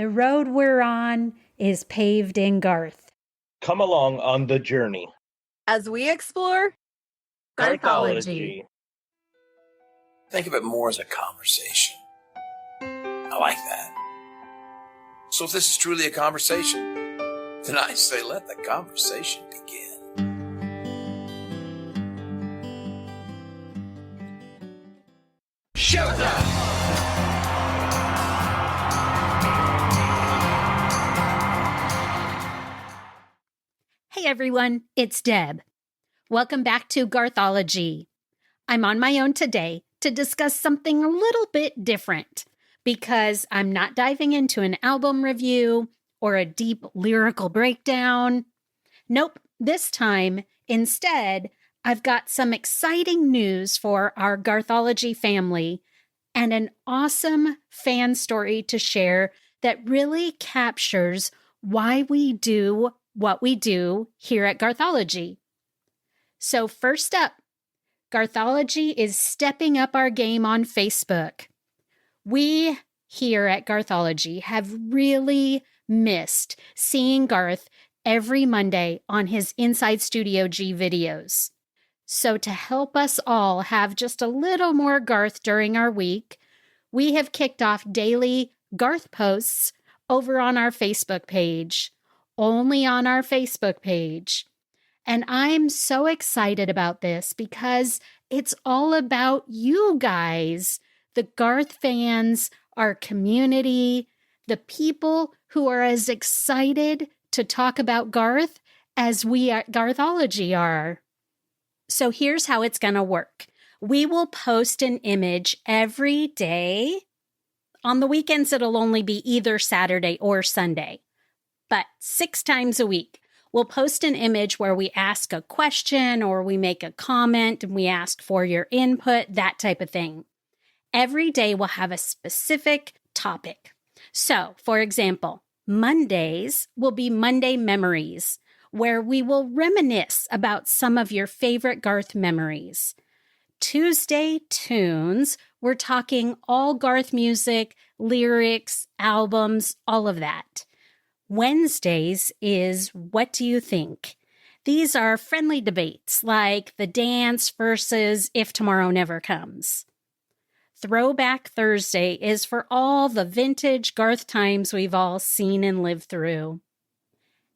The road we're on is paved in Garth. Come along on the journey as we explore Garthology. Think of it more as a conversation. I like that. So if this is truly a conversation, then I say let the conversation begin. Showtime! Hey everyone, it's Deb. Welcome back to Garthology. I'm on my own today to discuss something a little bit different because I'm not diving into an album review or a deep lyrical breakdown. Nope, this time, instead, I've got some exciting news for our Garthology family and an awesome fan story to share that really captures why we do what we do here at Garthology. So first up, Garthology is stepping up our game on Facebook. We here at Garthology have really missed seeing Garth every Monday on his Inside Studio G videos. So to help us all have just a little more Garth during our week, we have kicked off daily Garth posts over on our Facebook page. Only on our Facebook page. And I'm so excited about this because it's all about you guys, the Garth fans, our community, the people who are as excited to talk about Garth as we at Garthology are. So here's how it's going to work. We will post an image every day. On the weekends, it'll only be either Saturday or Sunday. But 6 times a week, we'll post an image where we ask a question or we make a comment and we ask for your input, that type of thing. Every day we'll have a specific topic. So, for example, Mondays will be Monday Memories, where we will reminisce about some of your favorite Garth memories. Tuesday Tunes, we're talking all Garth music, lyrics, albums, all of that. Wednesdays is What Do You Think? These are friendly debates like the dance versus If Tomorrow Never Comes. Throwback Thursday is for all the vintage Garth times we've all seen and lived through.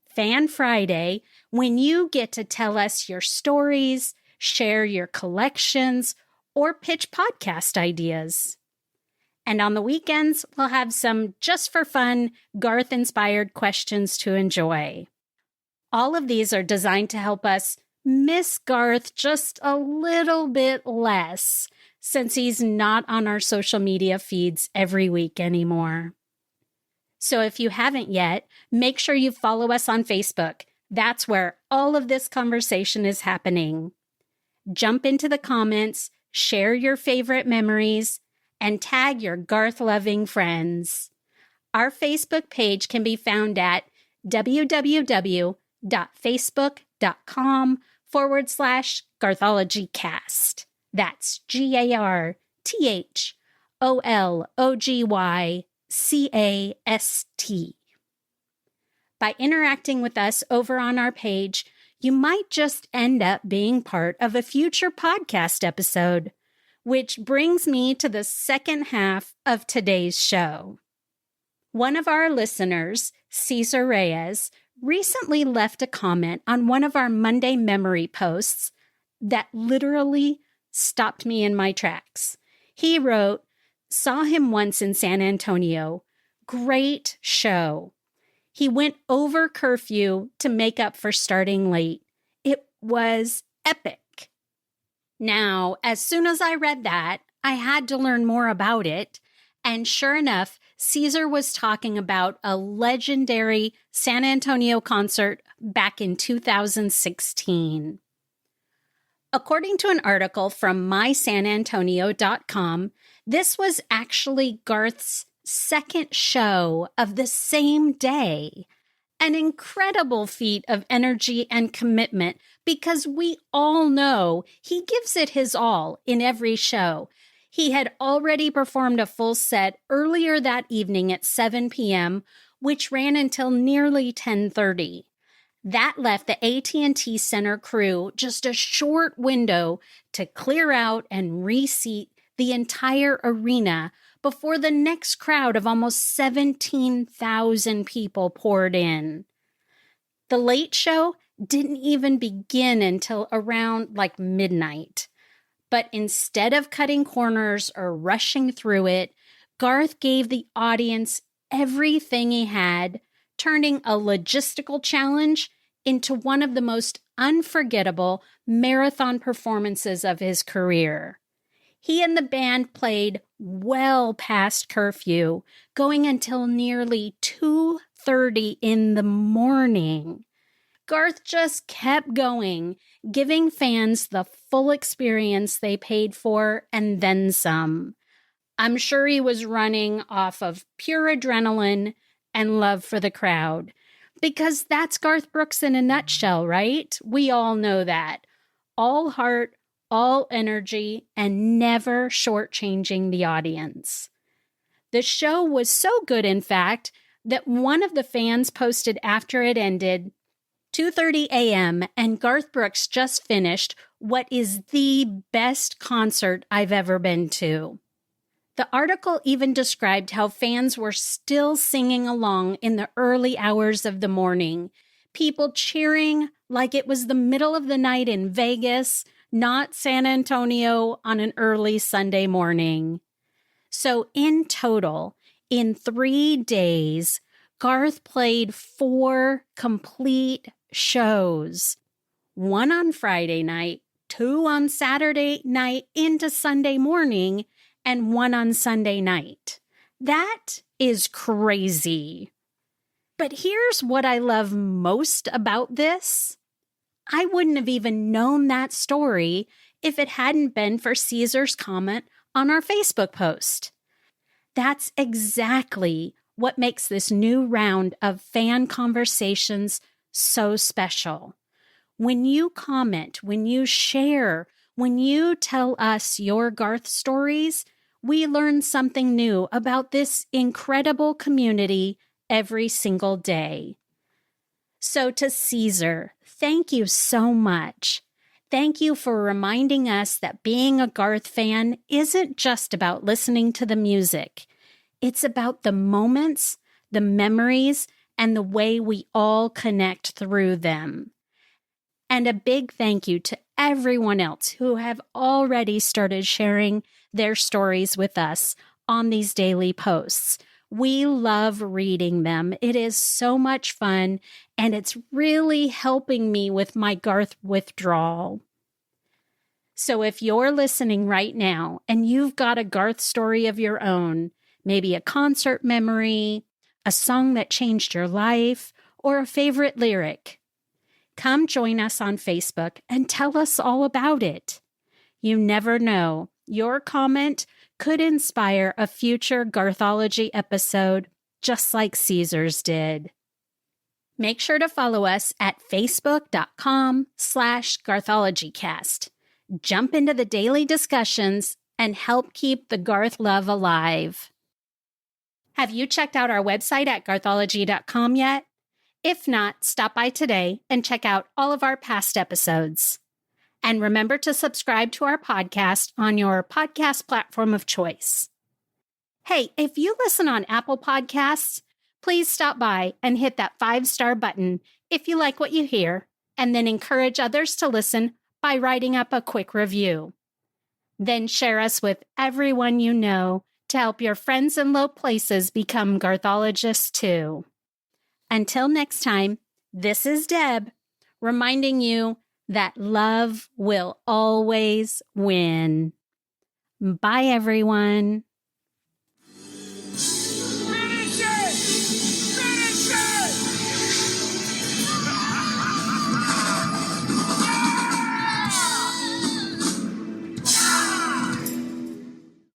Fan Friday, when you get to tell us your stories, share your collections, or pitch podcast ideas. And on the weekends, we'll have some just for fun, Garth-inspired questions to enjoy. All of these are designed to help us miss Garth just a little bit less, since he's not on our social media feeds every week anymore. So if you haven't yet, make sure you follow us on Facebook. That's where all of this conversation is happening. Jump into the comments, share your favorite memories, and tag your Garth-loving friends. Our Facebook page can be found at www.facebook.com/GarthologyCast. That's GarthologyCast. By interacting with us over on our page, you might just end up being part of a future podcast episode. Which brings me to the second half of today's show. One of our listeners, Cesar Reyes, recently left a comment on one of our Monday memory posts that literally stopped me in my tracks. He wrote, "Saw him once in San Antonio. Great show. He went over curfew to make up for starting late. It was epic." Now, as soon as I read that, I had to learn more about it. And sure enough, Cesar was talking about a legendary San Antonio concert back in 2016. According to an article from mysanantonio.com, this was actually Garth's second show of the same day. An incredible feat of energy and commitment because we all know he gives it his all in every show. He had already performed a full set earlier that evening at 7 p.m., which ran until nearly 10:30. That left the AT&T Center crew just a short window to clear out and reseat the entire arena before the next crowd of almost 17,000 people poured in. The late show didn't even begin until around midnight. But instead of cutting corners or rushing through it, Garth gave the audience everything he had, turning a logistical challenge into one of the most unforgettable marathon performances of his career. He and the band played well past curfew, going until nearly 2:30 in the morning. Garth just kept going, giving fans the full experience they paid for and then some. I'm sure he was running off of pure adrenaline and love for the crowd, because that's Garth Brooks in a nutshell, right? We all know that. All heart, all energy, and never shortchanging the audience. The show was so good, in fact, that one of the fans posted after it ended, 2:30 a.m., and Garth Brooks just finished what is the best concert I've ever been to. The article even described how fans were still singing along in the early hours of the morning, people cheering like it was the middle of the night in Vegas, not San Antonio on an early Sunday morning. So in total, in 3 days, Garth played 4 complete shows. 1 on Friday night, 2 on Saturday night into Sunday morning, and 1 on Sunday night. That is crazy. But here's what I love most about this. I wouldn't have even known that story if it hadn't been for Cesar's comment on our Facebook post. That's exactly what makes this new round of fan conversations so special. When you comment, when you share, when you tell us your Garth stories, we learn something new about this incredible community every single day. So to Cesar, thank you so much. Thank you for reminding us that being a Garth fan isn't just about listening to the music. It's about the moments, the memories, and the way we all connect through them. And a big thank you to everyone else who have already started sharing their stories with us on these daily posts. We love reading them. It is so much fun, and it's really helping me with my Garth withdrawal. So if you're listening right now and you've got a Garth story of your own, maybe a concert memory, a song that changed your life, or a favorite lyric, come join us on Facebook and tell us all about it. You never know, your comment could inspire a future Garthology episode just like Cesar's did. Make sure to follow us at facebook.com/GarthologyCast. Jump into the daily discussions and help keep the Garth love alive. Have you checked out our website at garthology.com yet? If not, stop by today and check out all of our past episodes. And remember to subscribe to our podcast on your podcast platform of choice. Hey, if you listen on Apple Podcasts, please stop by and hit that 5-star button if you like what you hear, and then encourage others to listen by writing up a quick review. Then share us with everyone you know to help your friends in low places become Garthologists too. Until next time, this is Deb, reminding you that love will always win. Bye, everyone.